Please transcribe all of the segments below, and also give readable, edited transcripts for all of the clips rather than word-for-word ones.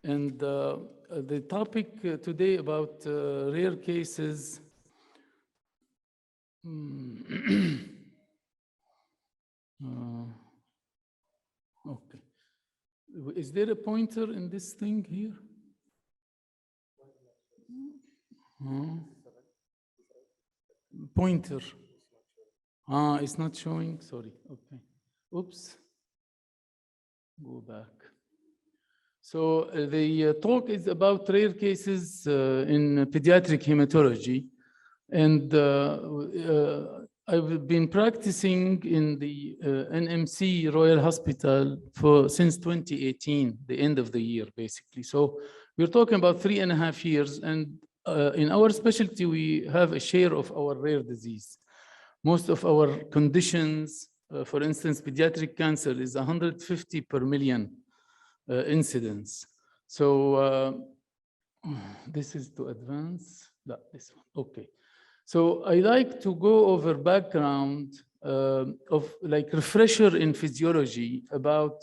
And the topic today about rare cases. Okay. Is there a pointer in this thing here? Pointer. It's not showing. Sorry. Okay. Oops. Go back. So the talk is about rare cases in pediatric hematology. And I've been practicing in the NMC Royal Hospital since 2018, the end of the year, basically. So we're talking about 3.5 years. And in our specialty, we have a share of our rare disease. Most of our conditions, for instance, pediatric cancer is 150 per million incidence. So this is to advance. No, this one. Okay. So I like to go over background of like refresher in physiology about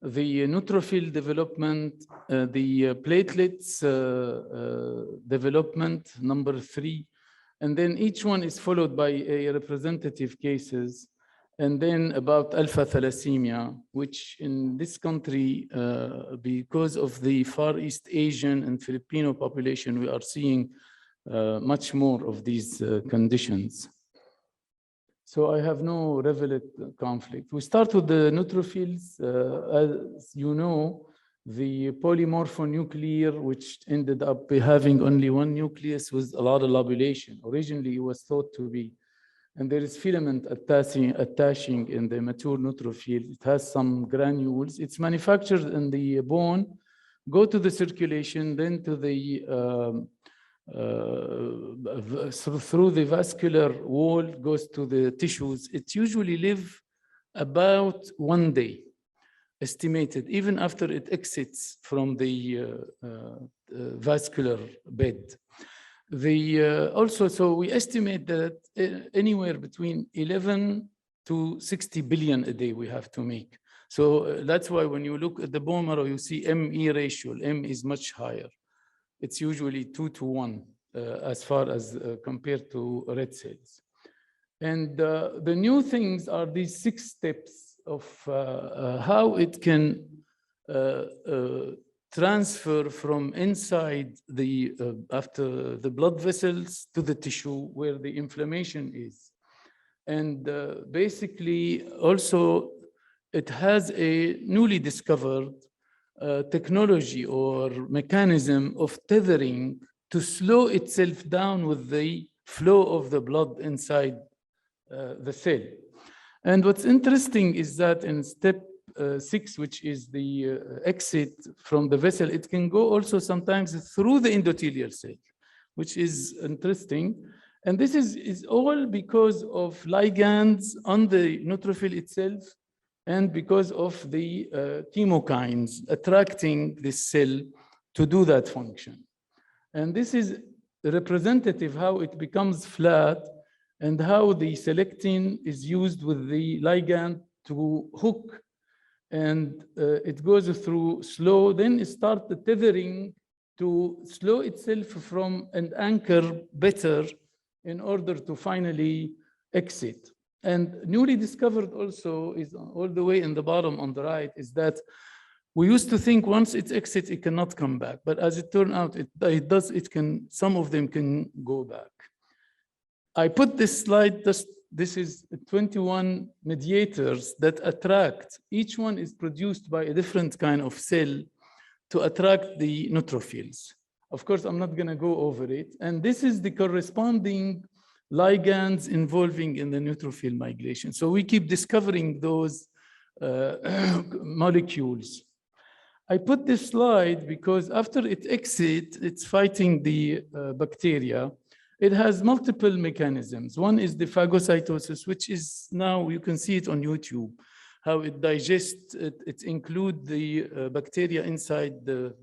the neutrophil development, the platelets development, number 3, and then each one is followed by a representative cases, and then about alpha thalassemia, which in this country, because of the Far East Asian and Filipino population, we are seeing much more of these conditions. So I have no relevant conflict. We start with the neutrophils. As you know, the polymorphonuclear, which ended up having only one nucleus with a lot of lobulation. Originally, it was thought to be. And there is filament attaching in the mature neutrophil. It has some granules. It's manufactured in the bone, go to the circulation, then to the through the vascular wall, goes to the tissues. It usually lives about 1 day, estimated, even after it exits from the vascular bed. Also, so we estimate that anywhere between 11 to 60 billion a day we have to make. So that's why when you look at the bone marrow, you see ME ratio. M is much higher. It's usually 2 to 1 as far as compared to red cells. And the new things are these 6 steps of how it can transfer from inside the, after the blood vessels to the tissue where the inflammation is. And basically also it has a newly discovered technology or mechanism of tethering to slow itself down with the flow of the blood inside the cell. And what's interesting is that in step 6, which is the exit from the vessel, it can go also sometimes through the endothelial cell, which is interesting. And this is all because of ligands on the neutrophil itself and because of the chemokines attracting this cell to do that function. And this is representative how it becomes flat and how the selectin is used with the ligand to hook, and it goes through slow, then it starts the tethering to slow itself from and anchor better in order to finally exit. And newly discovered also is all the way in the bottom on the right is that we used to think once it exits, it cannot come back. But as it turned out, it does, some of them can go back. I put this slide, this is 21 mediators that attract. Each one is produced by a different kind of cell to attract the neutrophils. Of course, I'm not gonna go over it. And this is the corresponding ligands involving in the neutrophil migration. So we keep discovering those molecules. I put this slide because after it exits, it's fighting the bacteria. It has multiple mechanisms. One is the phagocytosis, which is now, you can see it on YouTube, how it digests, it includes the bacteria inside the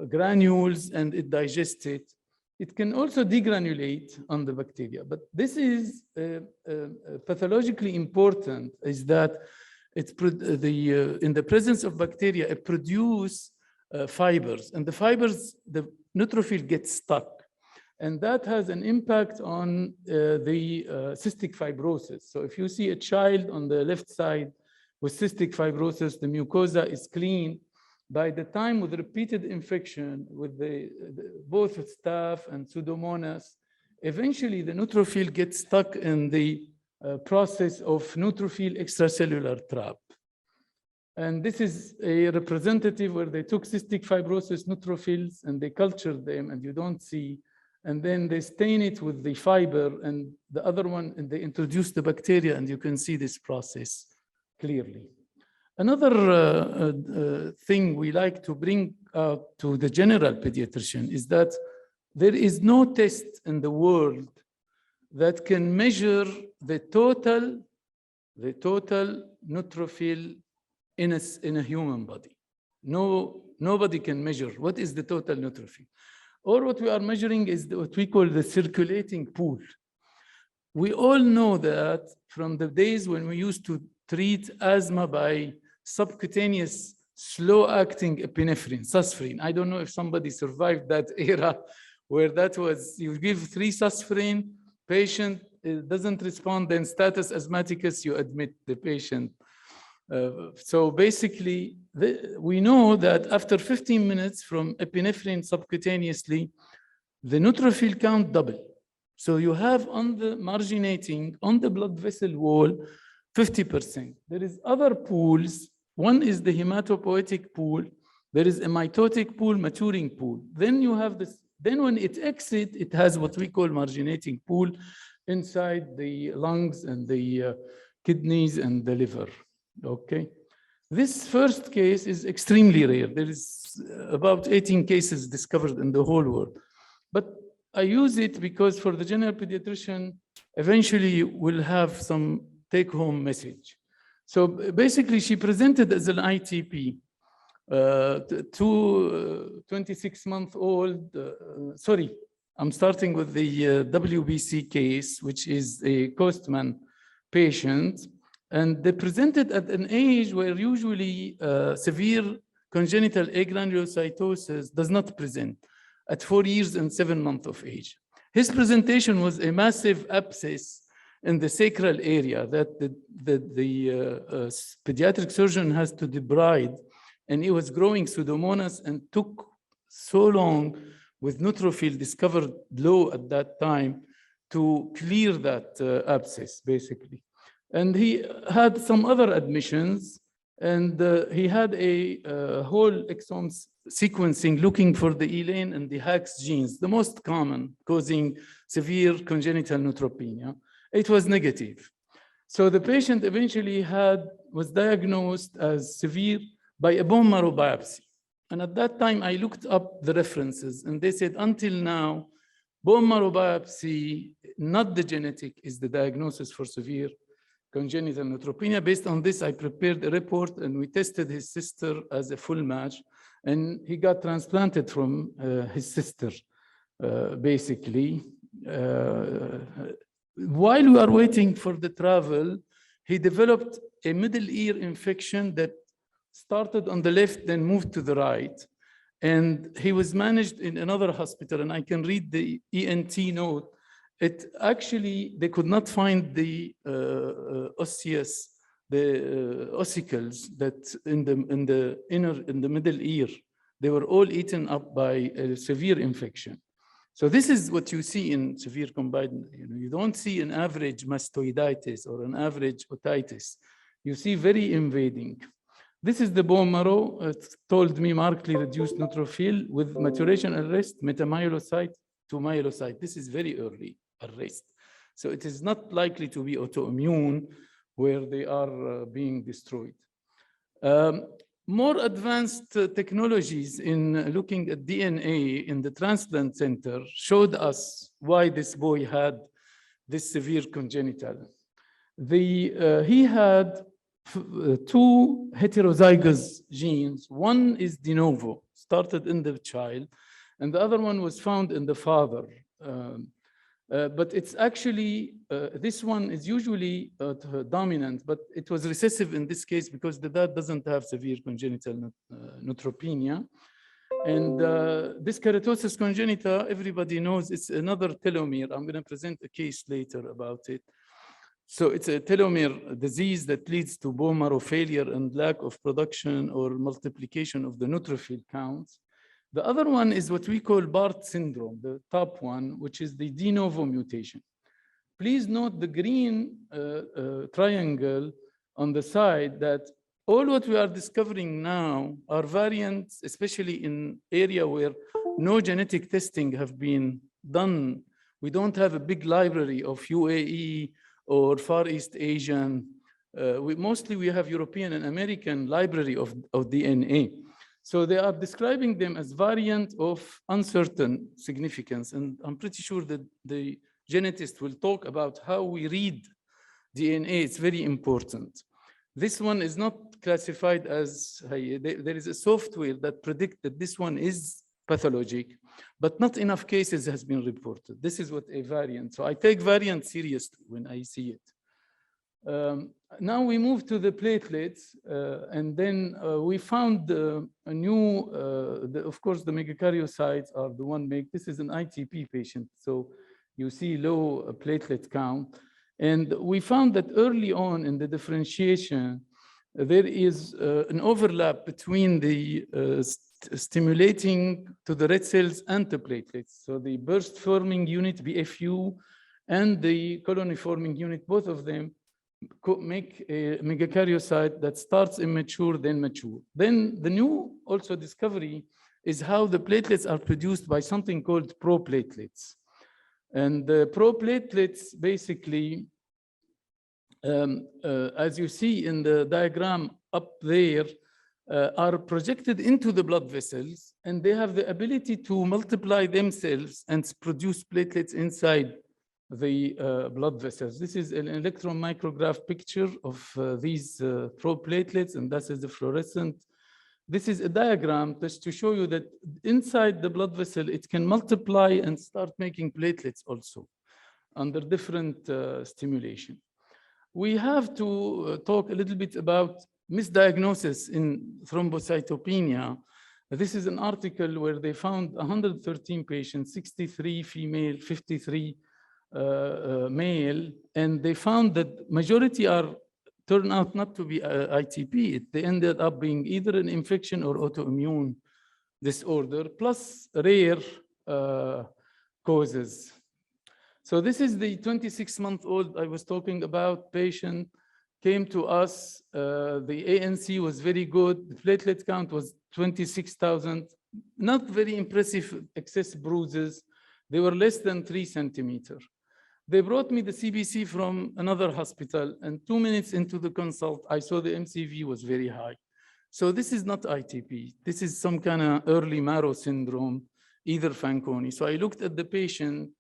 granules and it digests it. It can also degranulate on the bacteria, but this is pathologically important, is that it's in the presence of bacteria, it produces fibers. And the fibers, the neutrophil gets stuck. And that has an impact on the cystic fibrosis. So if you see a child on the left side with cystic fibrosis, the mucosa is clean. By the time with repeated infection with both staph and Pseudomonas, eventually the neutrophil gets stuck in the process of neutrophil extracellular trap. And this is a representative where they took cystic fibrosis neutrophils and they cultured them, and you don't see, and then they stain it with the fiber and the other one, and they introduce the bacteria, and you can see this process clearly. Another thing we like to bring out to the general pediatrician is that there is no test in the world that can measure the total neutrophil in a human body. Nobody can measure what is the total neutrophil. Or what we are measuring is what we call the circulating pool. We all know that from the days when we used to treat asthma by subcutaneous slow-acting epinephrine, susfrine. I don't know if somebody survived that era where that was, you give 3 susfrine, patient doesn't respond, then status asthmaticus, you admit the patient. So basically, we know that after 15 minutes from epinephrine subcutaneously, the neutrophil count double. So you have on the marginating, on the blood vessel wall, 50%. There is other pools. One is the hematopoietic pool. There is a mitotic pool, maturing pool. Then you have this, then when it exits, it has what we call marginating pool inside the lungs and the kidneys and the liver, okay? This first case is extremely rare. There is about 18 cases discovered in the whole world. But I use it because for the general pediatrician, eventually we'll have some take-home message. So basically, she presented as an ITP, 26-month-old, sorry, I'm starting with the WBC case, which is a Coastman patient. And they presented at an age where usually severe congenital agranulocytosis does not present, at 4 years and 7 months of age. His presentation was a massive abscess in the sacral area that the pediatric surgeon has to debride, and it was growing Pseudomonas and took so long with neutrophil discovered low at that time to clear that abscess, basically. And he had some other admissions, and he had a whole exome sequencing looking for the ELANE and the HAX genes, the most common, causing severe congenital neutropenia. It was negative. So the patient eventually was diagnosed as severe by a bone marrow biopsy. And at that time, I looked up the references, and they said, until now, bone marrow biopsy, not the genetic, is the diagnosis for severe congenital neutropenia. Based on this, I prepared a report, and we tested his sister as a full match, and he got transplanted from his sister, basically. While we are waiting for the travel, he developed a middle ear infection that started on the left, then moved to the right. And he was managed in another hospital, and I can read the ENT note. It actually, they could not find the osseous, the ossicles that in the middle ear. They were all eaten up by a severe infection. So this is what you see in severe combined. You don't see an average mastoiditis or an average otitis. You see very invading. This is the bone marrow. It told me markedly reduced neutrophil with maturation arrest, metamyelocyte to myelocyte. This is very early arrest. So it is not likely to be autoimmune where they are being destroyed. More advanced technologies in looking at DNA in the transplant center showed us why this boy had this severe congenital. He had 2 heterozygous genes. One is de novo, started in the child, and the other one was found in the father. But it's actually, this one is usually dominant, but it was recessive in this case because the dad doesn't have severe congenital neutropenia. And this keratosis congenita, everybody knows it's another telomere. I'm going to present a case later about it. So it's a telomere disease that leads to bone marrow failure and lack of production or multiplication of the neutrophil counts. The other one is what we call BART syndrome, the top one, which is the de novo mutation. Please note the green triangle on the side, that all what we are discovering now are variants, especially in area where no genetic testing have been done. We don't have a big library of UAE or Far East Asian. Mostly we have European and American library of DNA. So they are describing them as variant of uncertain significance. And I'm pretty sure that the genetist will talk about how we read DNA. It's very important. This one is not classified as, there is a software that predicts that this one is pathologic, but not enough cases has been reported. This is what a variant. So I take variant seriously when I see it. Now we move to the platelets, and then we found a new, of course, the megakaryocytes are the one make, this is an ITP patient. So you see low platelet count. And we found that early on in the differentiation, there is an overlap between the stimulating to the red cells and the platelets. So the burst forming unit, BFU, and the colony forming unit, both of them make a megakaryocyte that starts immature, then mature. Then the new also discovery is how the platelets are produced by something called proplatelets. And the proplatelets basically, as you see in the diagram up there, are projected into the blood vessels, and they have the ability to multiply themselves and produce platelets inside the blood vessels. This is an electron micrograph picture of these proplatelets, and this is the fluorescent. This is a diagram just to show you that inside the blood vessel, it can multiply and start making platelets also under different stimulation. We have to talk a little bit about misdiagnosis in thrombocytopenia. This is an article where they found 113 patients, 63 female, 53 male, and they found that majority turn out not to be ITP. They ended up being either an infection or autoimmune disorder, plus rare causes. So this is the 26-month-old I was talking about patient, came to us. The ANC was very good. The platelet count was 26,000. Not very impressive excess bruises. They were less than 3 centimeters. They brought me the CBC from another hospital, and 2 minutes into the consult, I saw the MCV was very high. So this is not ITP. This is some kind of early marrow syndrome, either Fanconi. So I looked at the patient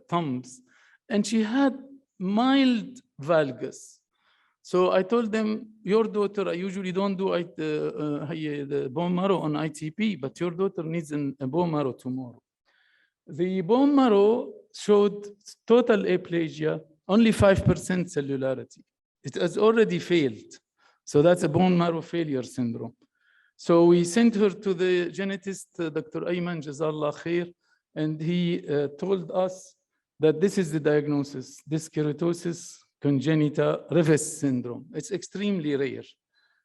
thumbs, and she had mild valgus. So I told them, your daughter, I usually don't do the bone marrow on ITP, but your daughter needs a bone marrow tomorrow. The bone marrow showed total aplasia, only 5% cellularity. It has already failed. So that's a bone marrow failure syndrome. So we sent her to the genetist, Dr. Ayman, Jazallah Khair, and he told us that this is the diagnosis, this keratosis congenita reverse syndrome. It's extremely rare.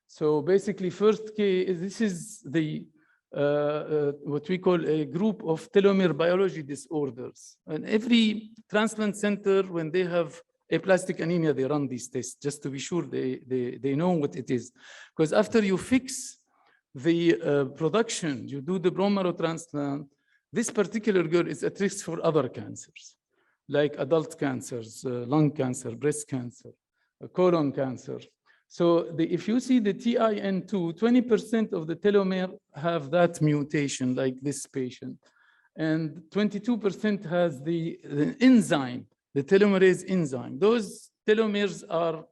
So basically, first case, this is the what we call a group of telomere biology disorders. And every transplant center, when they have aplastic anemia, they run these tests just to be sure they know what it is. Because after you fix the production, you do the bone marrow transplant, this particular girl is at risk for other cancers, like adult cancers, lung cancer, breast cancer, colon cancer. So if you see the TIN2, 20% of the telomere have that mutation, like this patient. And 22% has the enzyme, the telomerase enzyme. Those telomeres are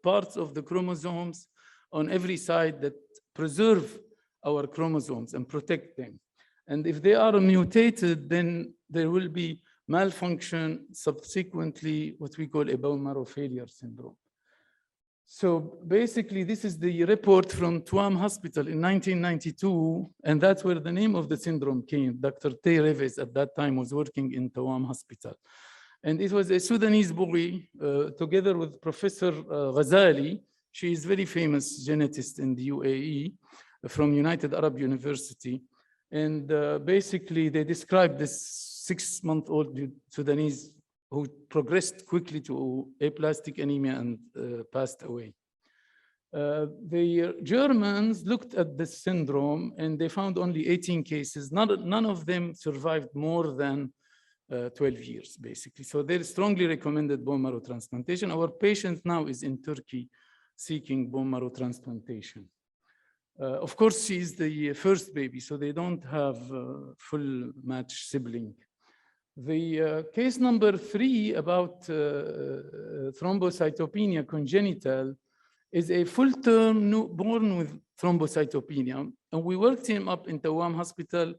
parts of the chromosomes on every side that preserve our chromosomes and protect them. And if they are mutated, then there will be malfunction, subsequently what we call a bone marrow failure syndrome. So basically, this is the report from Tuam Hospital in 1992, and that's where the name of the syndrome came. Dr. Tay Reves at that time was working in Tuam Hospital. And it was a Sudanese boy, together with Professor Ghazali. She is very famous genetist in the UAE from United Arab University. And basically, they described this 6-month-old Sudanese who progressed quickly to aplastic anemia and passed away. The Germans looked at this syndrome and they found only 18 cases. None of them survived more than 12 years, basically. So they strongly recommended bone marrow transplantation. Our patient now is in Turkey seeking bone marrow transplantation. Of course, she is the first baby, so they don't have full match sibling. The case number 3 about thrombocytopenia congenital is a full-term born with thrombocytopenia. And we worked him up in Tawam Hospital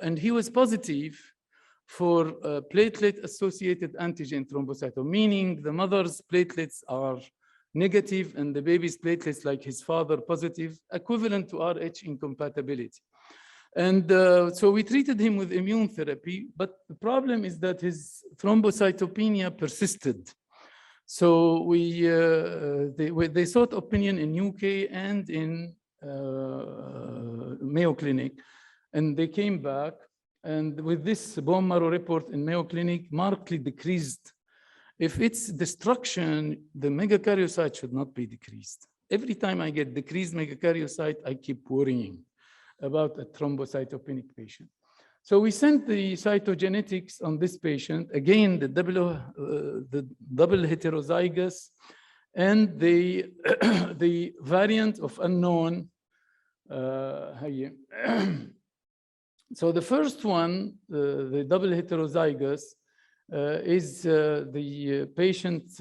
and he was positive for platelet-associated antigen thrombocytopenia, meaning the mother's platelets are negative and the baby's platelets, like his father, positive, equivalent to Rh incompatibility. And so we treated him with immune therapy, but the problem is that his thrombocytopenia persisted. So they sought opinion in UK and in Mayo Clinic, and they came back. And with this bone marrow report in Mayo Clinic, markedly decreased. If it's destruction, the megakaryocyte should not be decreased. Every time I get decreased megakaryocyte, I keep worrying about a thrombocytopenic patient. So we sent the cytogenetics on this patient, again, the double heterozygous and the, the variant of unknown. So the first one, the double heterozygous, is the patient,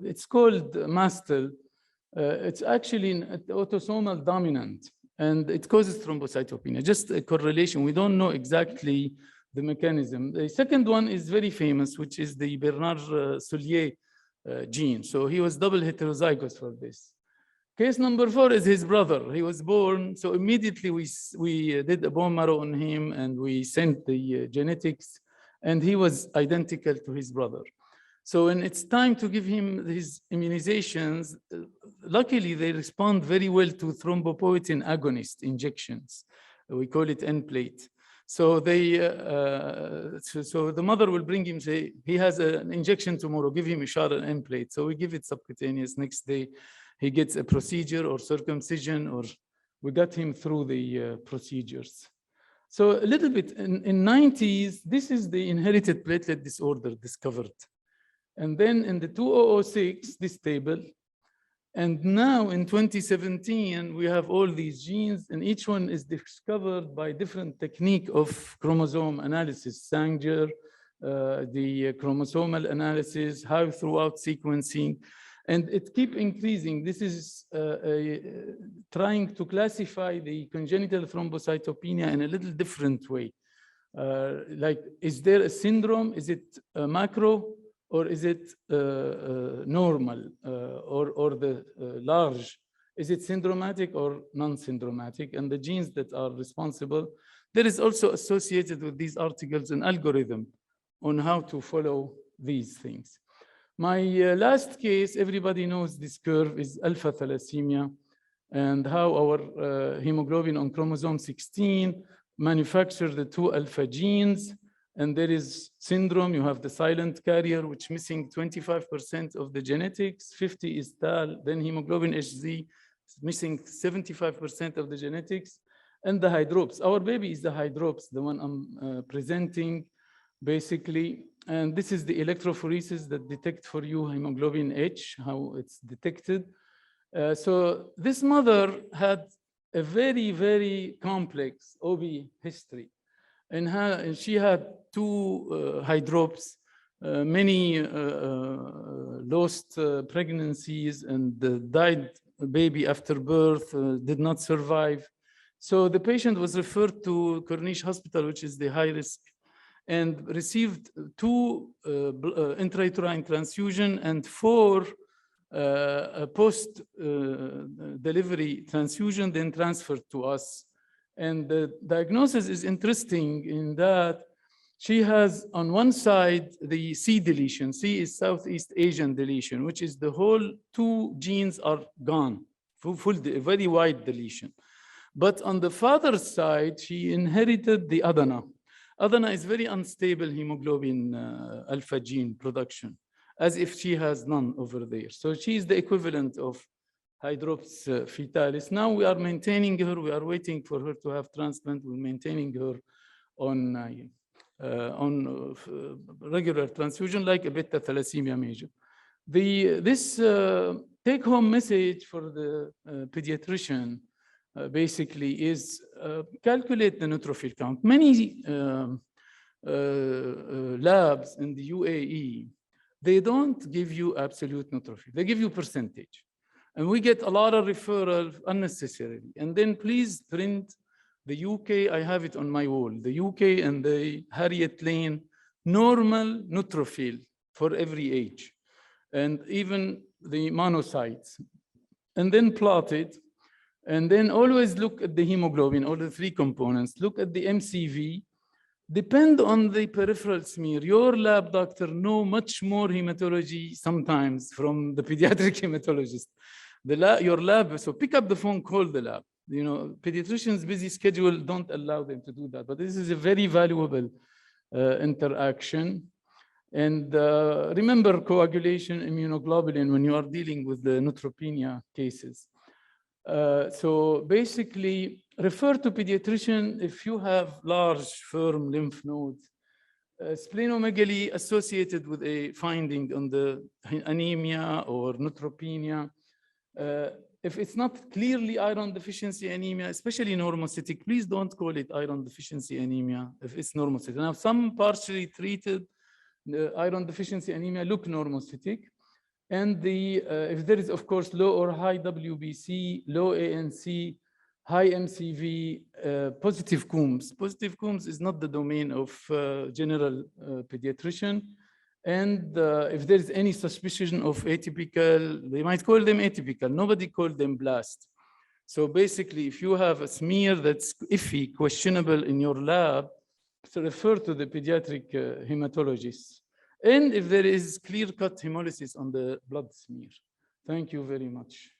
it's called mastel. It's actually an autosomal dominant, and it causes thrombocytopenia, just a correlation. We don't know exactly the mechanism. The second one is very famous, which is the Bernard Soulier gene. So he was double heterozygous for this. Case number 4 is his brother. He was born, so immediately we did a bone marrow on him and we sent the genetics, and he was identical to his brother. So when it's time to give him his immunizations, luckily they respond very well to thrombopoietin agonist injections. We call it N-plate. So so the mother will bring him, say, he has an injection tomorrow, give him Ishar and N-plate. So we give it subcutaneous. Next day, he gets a procedure or circumcision, or we got him through the procedures. So a little bit in 90s, this is the inherited platelet disorder discovered. And then in the 2006, this table. And now in 2017, we have all these genes, and each one is discovered by different technique of chromosome analysis, Sanger, the chromosomal analysis, high throughout sequencing, and it keeps increasing. This is trying to classify the congenital thrombocytopenia in a little different way. Like, is there a syndrome? Is it macro? Or is it normal or the large? Is it syndromatic or non-syndromatic? And the genes that are responsible, there is also associated with these articles an algorithm on how to follow these things. My last case, everybody knows this curve, is alpha thalassemia, and how our hemoglobin on chromosome 16 manufacture the 2 alpha genes. And there is syndrome, you have the silent carrier, which missing 25% of the genetics, 50 is TAL, then hemoglobin HZ, missing 75% of the genetics, and the hydrops. Our baby is the hydrops, the one I'm presenting, basically. And this is the electrophoresis that detect for you hemoglobin H, how it's detected. So this mother had a very, very complex OB history. And she had 2 hydrops, many lost pregnancies, and died baby after birth, did not survive. So the patient was referred to Corniche Hospital, which is the high risk, and received 2 intrauterine transfusion and 4 a post-delivery transfusion, then transferred to us. And the diagnosis is interesting in that she has on one side the C deletion. C is Southeast Asian deletion, which is the whole 2 genes are gone, very wide deletion. But on the father's side, she inherited the Adana. Adana is very unstable hemoglobin alpha gene production, as if she has none over there. So she is the equivalent of Hydrops fetalis. Now we are maintaining her. We are waiting for her to have transplant. We're maintaining her on regular transfusion, like a beta thalassemia major. This take-home message for the pediatrician basically is calculate the neutrophil count. Many labs in the UAE, they don't give you absolute neutrophil. They give you percentage. And we get a lot of referrals unnecessarily. And then please print the UK, I have it on my wall, the UK and the Harriet Lane normal neutrophil for every age, and even the monocytes. And then plot it. And then always look at the hemoglobin, all the 3 components. Look at the MCV. Depend on the peripheral smear. Your lab doctor know much more hematology sometimes from the pediatric hematologist. Your lab, so pick up the phone, call the lab. You know, pediatricians' busy schedule don't allow them to do that, but this is a very valuable interaction. And remember coagulation, immunoglobulin when you are dealing with the neutropenia cases. So basically, refer to pediatrician if you have large, firm lymph nodes, splenomegaly associated with a finding on the anemia or neutropenia. If it's not clearly iron deficiency anemia, especially normocytic, please don't call it iron deficiency anemia if it's normocytic. Now, some partially treated iron deficiency anemia look normocytic. And if there is, of course, low or high WBC, low ANC, high MCV, positive Coombs. Positive Coombs is not the domain of general pediatrician. And if there's any suspicion of atypical, they might call them atypical. Nobody called them blast. So basically, if you have a smear that's iffy, questionable in your lab, so refer to the pediatric hematologist. And if there is clear-cut hemolysis on the blood smear. Thank you very much.